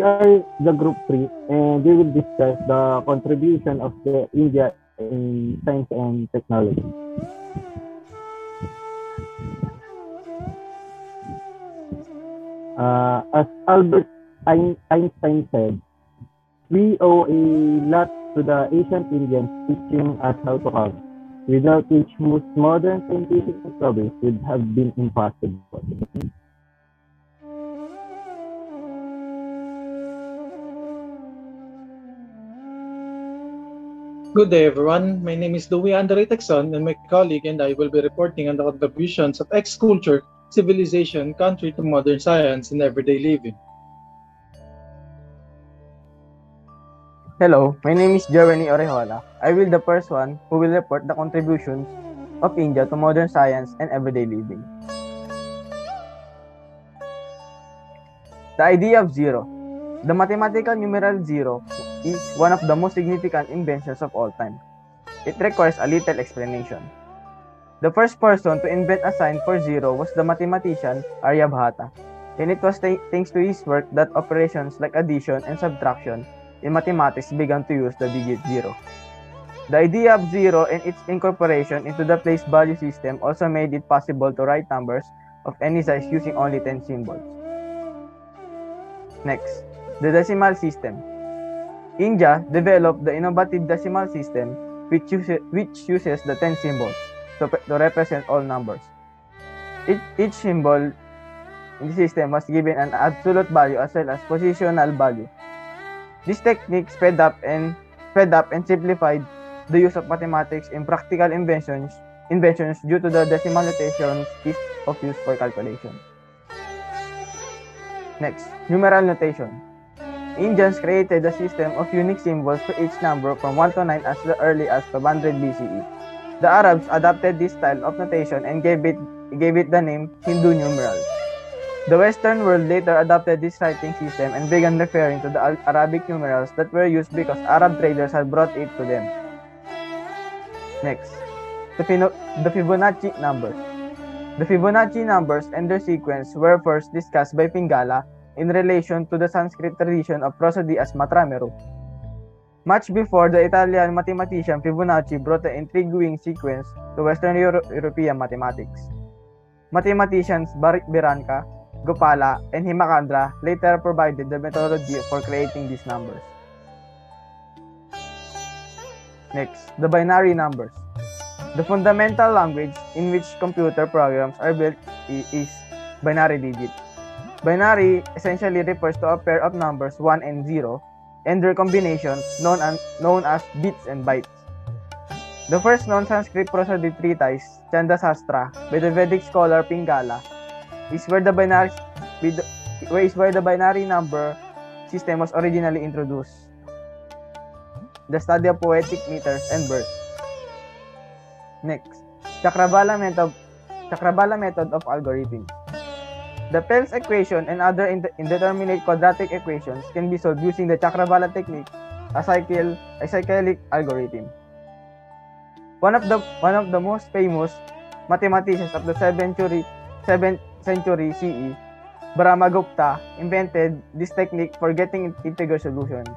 are the group 3, and we will discuss the contribution of the India in science and technology. As Albert Einstein said, we owe a lot to the ancient Indians teaching us how to count, without which most modern scientific discoveries would have been impossible. Good day, everyone. My name is Louis Andre Texon, and my colleague and I will be reporting on the contributions of ex-culture, civilization, country to modern science and everyday living. Hello, my name is Jeremy Orejola. I will be the first one who will report the contributions of India to modern science and everyday living. The idea of zero. The mathematical numeral zero is one of the most significant inventions of all time. It requires a little explanation. The first person to invent a sign for zero was the mathematician Aryabhata, and it was thanks to his work that operations like addition and subtraction in mathematics began to use the digit zero. The idea of zero and its incorporation into the place value system also made it possible to write numbers of any size using only 10 symbols. Next, the decimal system. India developed the innovative decimal system which uses the 10 symbols to represent all numbers. Each symbol in the system was given an absolute value as well as positional value. This technique sped up and simplified the use of mathematics in practical inventions due to the decimal notation ease of use for calculation. Next, numeral notation. Indians created a system of unique symbols for each number from 1 to 9 as early as 500 BCE. The Arabs adopted this style of notation and gave it the name Hindu numerals. The Western world later adopted this writing system and began referring to the Arabic numerals that were used because Arab traders had brought it to them. Next, the Fibonacci numbers. The Fibonacci numbers and their sequence were first discussed by Pingala in relation to the Sanskrit tradition of prosody as Matrameru. Much before the Italian mathematician Fibonacci brought the intriguing sequence to Western European mathematics. Mathematicians Biranka, Gopala, and Himakandra later provided the methodology for creating these numbers. Next, the binary numbers. The fundamental language in which computer programs are built is binary digit. Binary essentially refers to a pair of numbers 1 and 0 and their combinations known as bits and bytes. The first known Sanskrit prosody treatise, Chanda Sastra, by the Vedic scholar Pingala, is where the binary number system was originally introduced. The study of poetic meters and verse. Next, Chakravala method of algorithm. The Pell's equation and other indeterminate quadratic equations can be solved using the Chakravala technique, a cyclic algorithm. One of the most famous mathematicians of the 7th century CE, Brahmagupta, invented this technique for getting integer solutions.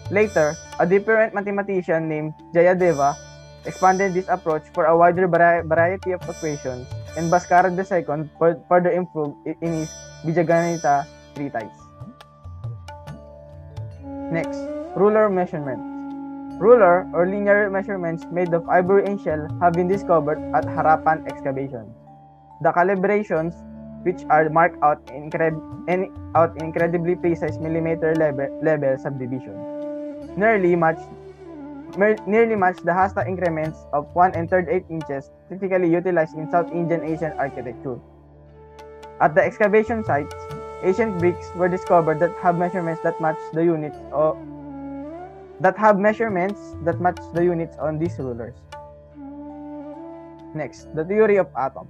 Later, a different mathematician named Jayadeva expanded this approach for a wider variety of equations, and Bhaskara II further improved in his Bijaganita treatise. Next, ruler measurements. Ruler or linear measurements made of ivory and shell have been discovered at Harappan excavations. The calibrations, which are marked out in incredibly precise millimeter level subdivision, nearly match the hasta increments of 1 3/8 inches typically utilized in South Indian Asian architecture. At the excavation sites, ancient bricks were discovered that have measurements that match the units on these rulers. Next, the theory of atom.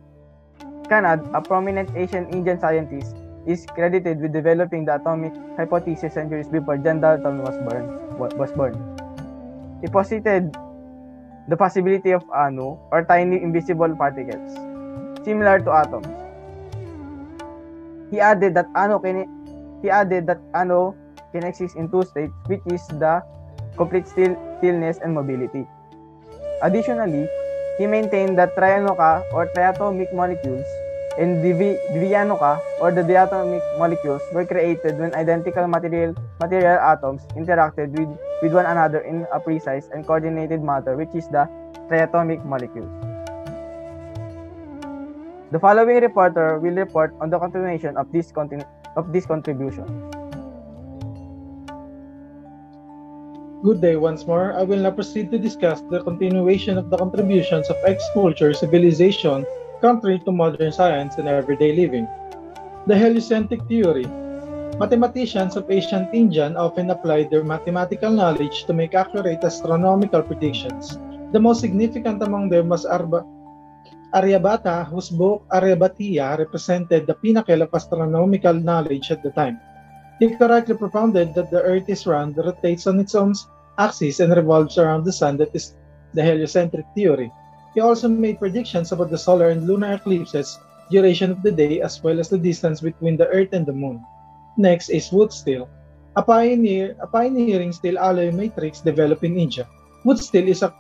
Kanad, a prominent ancient Indian scientist, is credited with developing the atomic hypothesis centuries before John Dalton was born. He posited the possibility of anu, or tiny invisible particles, similar to atoms. He added that anu can exist in two states, which is the complete stillness and mobility. Additionally, he maintained that trianoka or triatomic molecules and dianoka or the diatomic molecules were created when identical material atoms interacted with one another in a precise and coordinated manner, which is the triatomic molecules. The following reporter will report on the continuation of this contribution. Good day once more. I will now proceed to discuss the continuation of the contributions of ex-culture, civilization, country to modern science and everyday living. The heliocentric theory. Mathematicians of ancient India often applied their mathematical knowledge to make accurate astronomical predictions. The most significant among them was Aryabhata, whose book Aryabhatiya represented the pinnacle of astronomical knowledge at the time. He correctly propounded that the Earth is round, rotates on its own axis, and revolves around the Sun. That is the heliocentric theory. He also made predictions about the solar and lunar eclipses, duration of the day, as well as the distance between the Earth and the Moon. Next is wood steel, a pioneering steel alloy matrix developed in India. Wood steel is a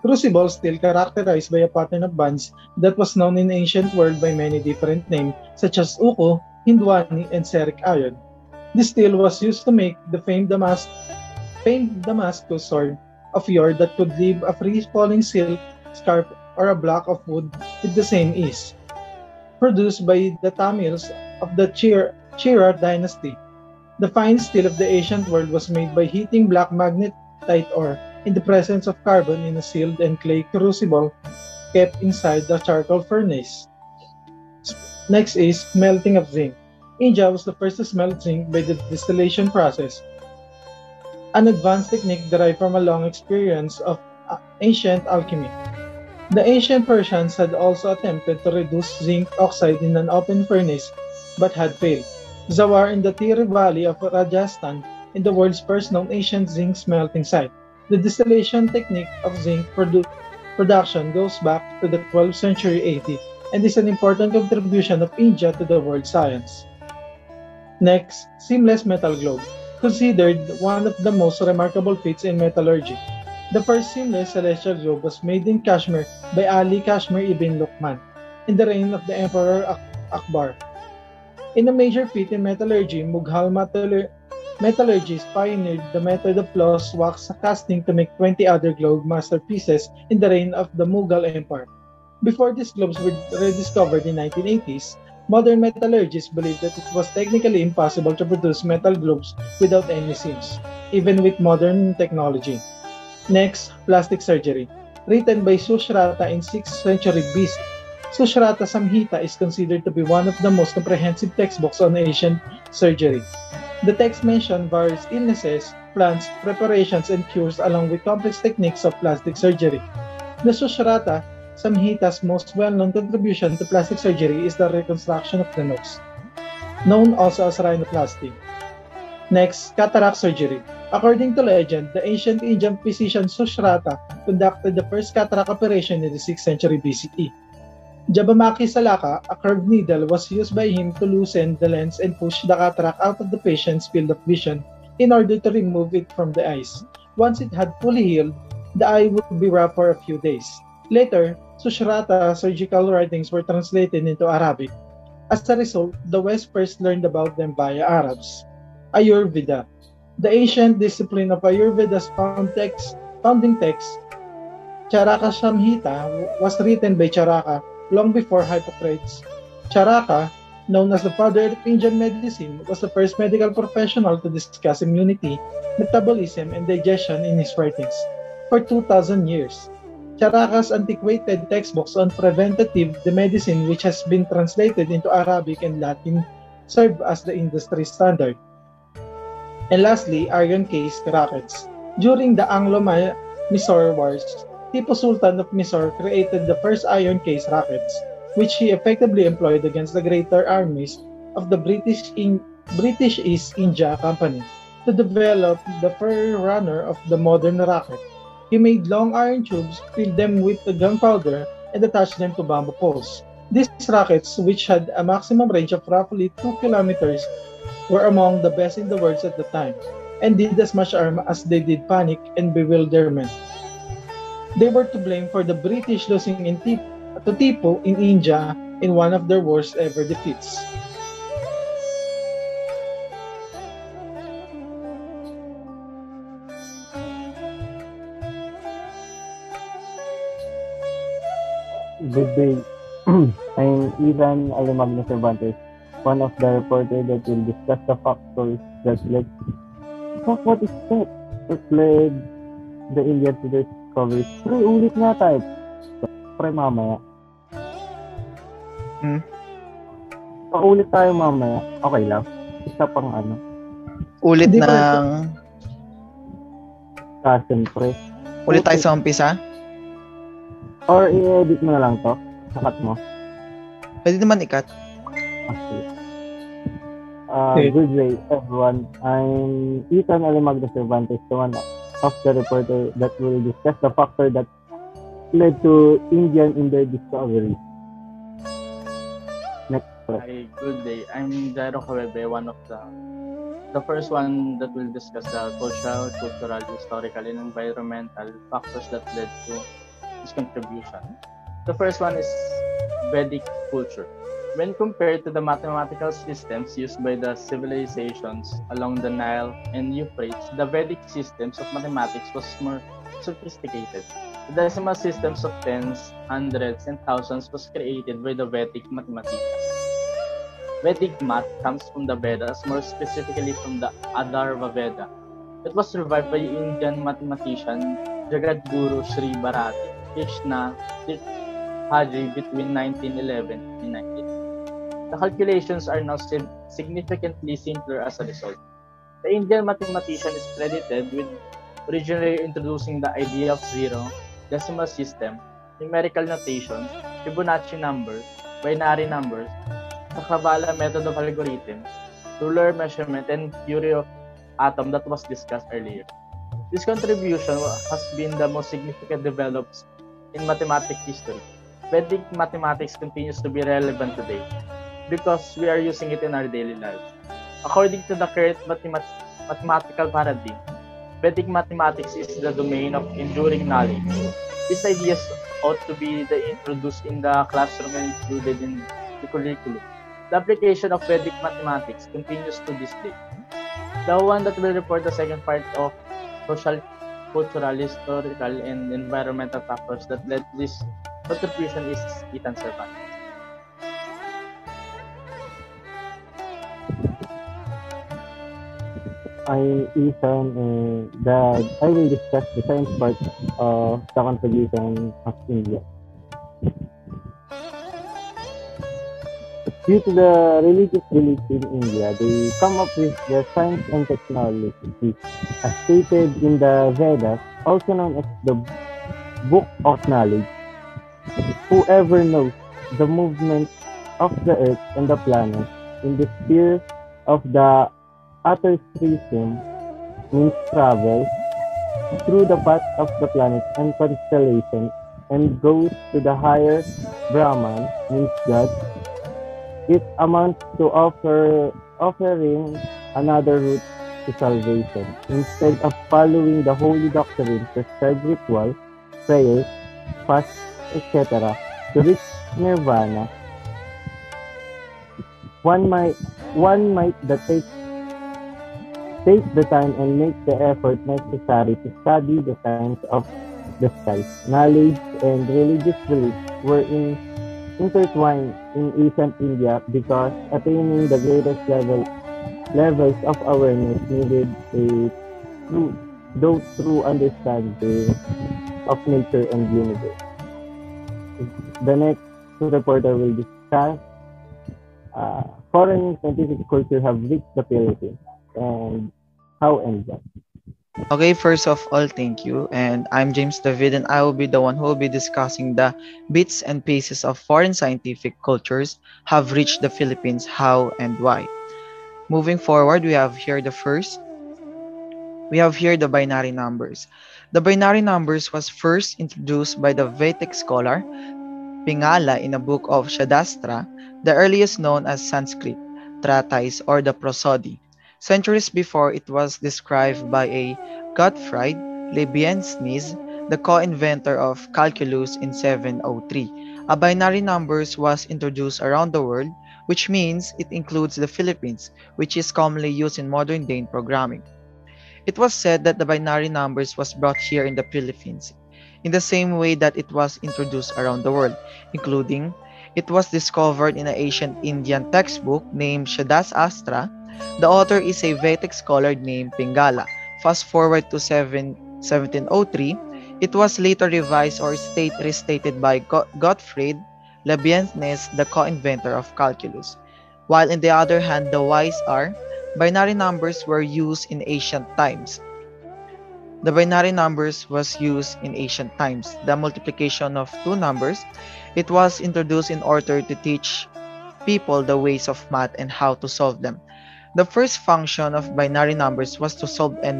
crucible steel characterized by a pattern of bands that was known in the ancient world by many different names, such as uku, hindwani, and ceric iron. This steel was used to make the famed Damascus sword of yore that could leave a free-falling silk, scarf, or a block of wood with the same ease. Produced by the Tamils of the Chera dynasty, the fine steel of the ancient world was made by heating black magnetite ore in the presence of carbon in a sealed and clay crucible kept inside the charcoal furnace. Next is melting of zinc. India was the first to smelt zinc by the distillation process, an advanced technique derived from a long experience of ancient alchemy. The ancient Persians had also attempted to reduce zinc oxide in an open furnace but had failed. Zawar in the Tir Valley of Rajasthan is the world's first known ancient zinc smelting site. The distillation technique of zinc production goes back to the 12th century AD and is an important contribution of India to the world science. Next, seamless metal globe, considered one of the most remarkable feats in metallurgy. The first seamless celestial globe was made in Kashmir by Ali Kashmir ibn Luqman in the reign of the Emperor Akbar. In a major feat in metallurgy, Mughal metallurgists pioneered the method of floss wax casting to make 20 other globe masterpieces in the reign of the Mughal Empire. Before these globes were rediscovered in 1980s, modern metallurgists believed that it was technically impossible to produce metal globes without any seams, even with modern technology. Next, plastic surgery. Written by Sushrata in 6th century BC, Sushrata Samhita is considered to be one of the most comprehensive textbooks on ancient surgery. The text mentions various illnesses, plants, preparations, and cures along with complex techniques of plastic surgery. The Sushrata Samhita's most well-known contribution to plastic surgery is the reconstruction of the nose, known also as rhinoplasty. Next, cataract surgery. According to legend, the ancient Indian physician Sushrata conducted the first cataract operation in the 6th century BCE. Jabamaki Salaka, a curved needle, was used by him to loosen the lens and push the cataract out of the patient's field of vision in order to remove it from the eyes. Once it had fully healed, the eye would be wrapped for a few days. Later, Sushrata's surgical writings were translated into Arabic. As a result, the West first learned about them via Arabs. Ayurveda. The ancient discipline of Ayurveda's founding text, Charaka Samhita, was written by Charaka long before Hippocrates. Charaka, known as the father of Indian medicine, was the first medical professional to discuss immunity, metabolism, and digestion in his writings. For 2,000 years, Charaka's antiquated textbooks on preventative medicine, which has been translated into Arabic and Latin, serve as the industry standard. And lastly, iron case rockets. During the Anglo-Mysore Wars, Tipu Sultan of Mysore created the first iron case rockets, which he effectively employed against the greater armies of the British East India Company to develop the forerunner of the modern rocket. He made long iron tubes, filled them with the gunpowder, and attached them to bamboo poles. These rockets, which had a maximum range of roughly 2 kilometers, were among the best in the world at the time and did as much harm as they did panic and bewilderment. They were to blame for the British losing to Tipu in India in one of their worst ever defeats. Good day. I'm Ethan Alimagno Cervantes, one of the reporters that will discuss the factors that led. Fuck, what is that? That led the Indian to their discovery. Pre, ulit nga tayo. Pre, mamaya. Paulit tayo mamaya. Okay lang. Isa pang ano. Ulit Hindi pa ng... Discussion, pre. Ulit tayo sa umpisa? Or i-edit mo na lang to. Sakat mo. Pwede naman ikat. Okay. Good day, everyone. I'm Ethan Alimagno Cervantes, the one of the reporter that will discuss the factor that led to Indian in their discovery. Next. Hi, good day. I'm Jairo Kawebe, one of the first one that will discuss the social, cultural, historical, and environmental factors that led to his contribution. The first one is Vedic culture. When compared to the mathematical systems used by the civilizations along the Nile and Euphrates, the Vedic systems of mathematics was more sophisticated. The decimal systems of tens, hundreds, and thousands was created by the Vedic mathematicians. Vedic math comes from the Vedas, more specifically from the Atharva Veda. It was revived by Indian mathematician Jagadguru Sri Bharati Krishna Hadri between 1911 and 19. The calculations are now significantly simpler as a result. The Indian mathematician is credited with originally introducing the idea of zero, decimal system, numerical notation, Fibonacci number, binary numbers, the Kabbalah method of algorithm, ruler measurement, and theory of atom that was discussed earlier. This contribution has been the most significant developments in mathematics history. Vedic mathematics continues to be relevant today because we are using it in our daily lives. According to the current mathematical paradigm, Vedic mathematics is the domain of enduring knowledge. These ideas ought to be introduced in the classroom and included in the curriculum. The application of Vedic mathematics continues to this day. The one that will report the second part of social, cultural, historical, and environmental factors that led to this contribution is Ethan Cervantes. I'm Ethan, and I will discuss the science part of the contribution of India. Due to the religious beliefs in India, they come up with the science and technology, as stated in the Vedas, also known as the Book of Knowledge. Whoever knows the movement of the earth and the planet in the sphere of the outer system means travel through the path of the planets and constellations and goes to the higher Brahman means God. It amounts to offering another route to salvation. Instead of following the holy doctrine, prescribed ritual, prayers, fast, etc., to reach nirvana, one might that take the time and make the effort necessary to study the science of the skies. Knowledge and religious beliefs were intertwined in ancient India because attaining the greatest levels of awareness needed a true understanding of nature and universe. The next reporter will discuss foreign scientific culture have reached the Philippines and how and why. Okay, first of all, thank you. And I'm James David, and I will be the one who will be discussing the bits and pieces of foreign scientific cultures have reached the Philippines, how and why. Moving forward, we have here the binary numbers. The binary numbers was first introduced by the Vedic scholar Pingala in a book of Shadastra, the earliest known as Sanskrit. treatise or the prosody. Centuries before, it was described by a Gottfried Leibniz, the co-inventor of calculus in 703. A binary numbers was introduced around the world, which means it includes the Philippines, which is commonly used in modern day programming. It was said that the binary numbers was brought here in the Philippines in the same way that it was introduced around the world, including it was discovered in an ancient Indian textbook named Shadas Astra. The author is a Vedic scholar named Pingala. Fast forward to 1703, it was later revised or restated by Gottfried Leibniz, the co-inventor of calculus. While on the other hand, the wise are binary numbers were used in ancient times. The binary numbers was used in ancient times. The multiplication of two numbers, it was introduced in order to teach people the ways of math and how to solve them. The first function of binary numbers was to solve the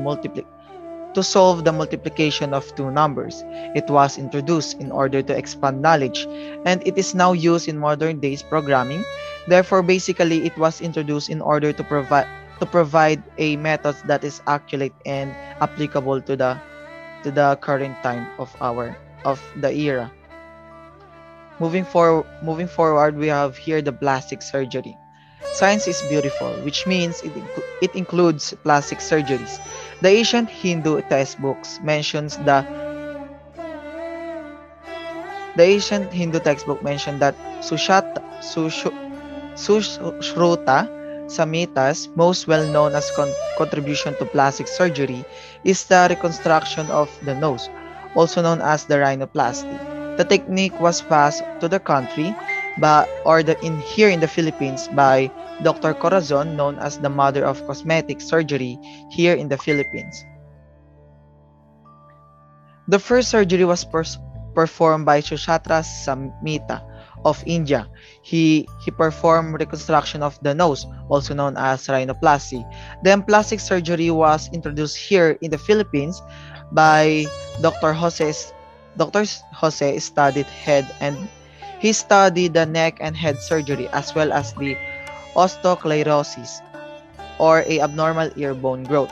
multiplication of two numbers. It was introduced in order to expand knowledge, and it is now used in modern days programming. Therefore, basically, it was introduced in order to provide a method that is accurate and applicable to the current time of the era. Moving forward, we have here the plastic surgery. Science is beautiful, which means it includes plastic surgeries. The ancient Hindu textbooks mentions the ancient Hindu textbook mentioned that Sushruta Samhita's most well known as contribution to plastic surgery is the reconstruction of the nose, also known as the rhinoplasty. The technique was passed to the country here in the Philippines by Dr. Corazon, known as the mother of cosmetic surgery here in the Philippines. The first surgery was performed by Sushruta Samhita of India. He performed reconstruction of the nose, also known as rhinoplasty. Then plastic surgery was introduced here in the Philippines by Dr. Jose. Dr. Jose studied head and he studied the neck and head surgery as well as the osteosclerosis or a abnormal ear bone growth.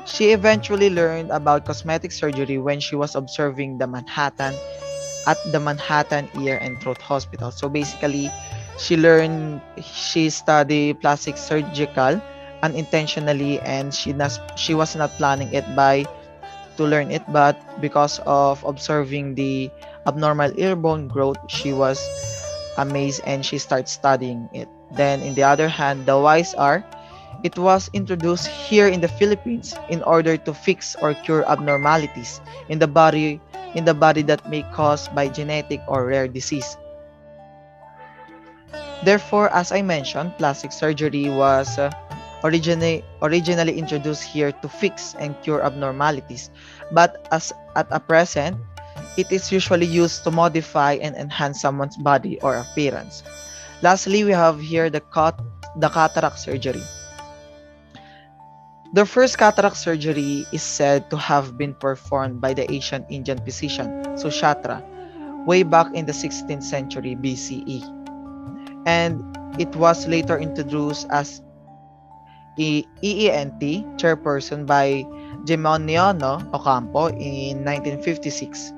She eventually learned about cosmetic surgery when she was observing the Manhattan Ear and Throat Hospital. So basically, she studied plastic surgical unintentionally, and she was not planning it to learn it, but because of observing the abnormal ear bone growth, she was amazed and she started studying it. Then, in the other hand, the wise are it was introduced here in the Philippines in order to fix or cure abnormalities in the body that may caused by genetic or rare disease. Therefore, as I mentioned, plastic surgery was originally introduced here to fix and cure abnormalities, but at a present, it is usually used to modify and enhance someone's body or appearance. Lastly, we have here the cataract surgery. The first cataract surgery is said to have been performed by the ancient Indian physician Sushruta way back in the 16th century BCE, and it was later introduced as EENT chairperson by Gemoniano Ocampo in 1956,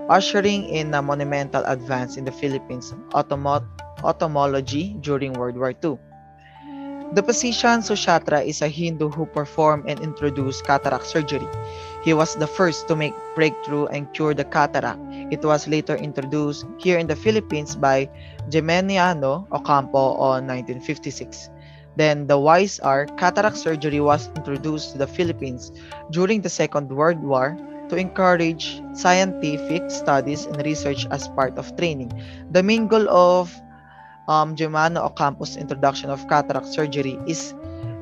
ushering in a monumental advance in the Philippines ophthalmology during World War II. The physician Sushruta is a Hindu who performed and introduced cataract surgery. He was the first to make breakthrough and cure the cataract. It was later introduced here in the Philippines by Geminiano Ocampo on 1956. Then the wise are cataract surgery was introduced to the Philippines during the Second World War to encourage scientific studies and research as part of training. The main goal of Germano Ocampo's introduction of cataract surgery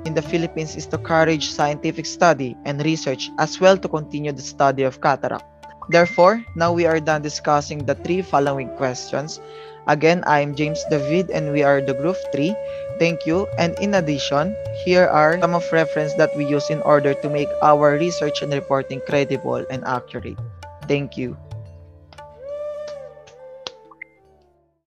in the Philippines is to encourage scientific study and research as well to continue the study of cataract. Therefore, now we are done discussing the three following questions. Again, I am James David and we are the group 3. Thank you. And in addition, here are some of reference that we use in order to make our research and reporting credible and accurate. Thank you.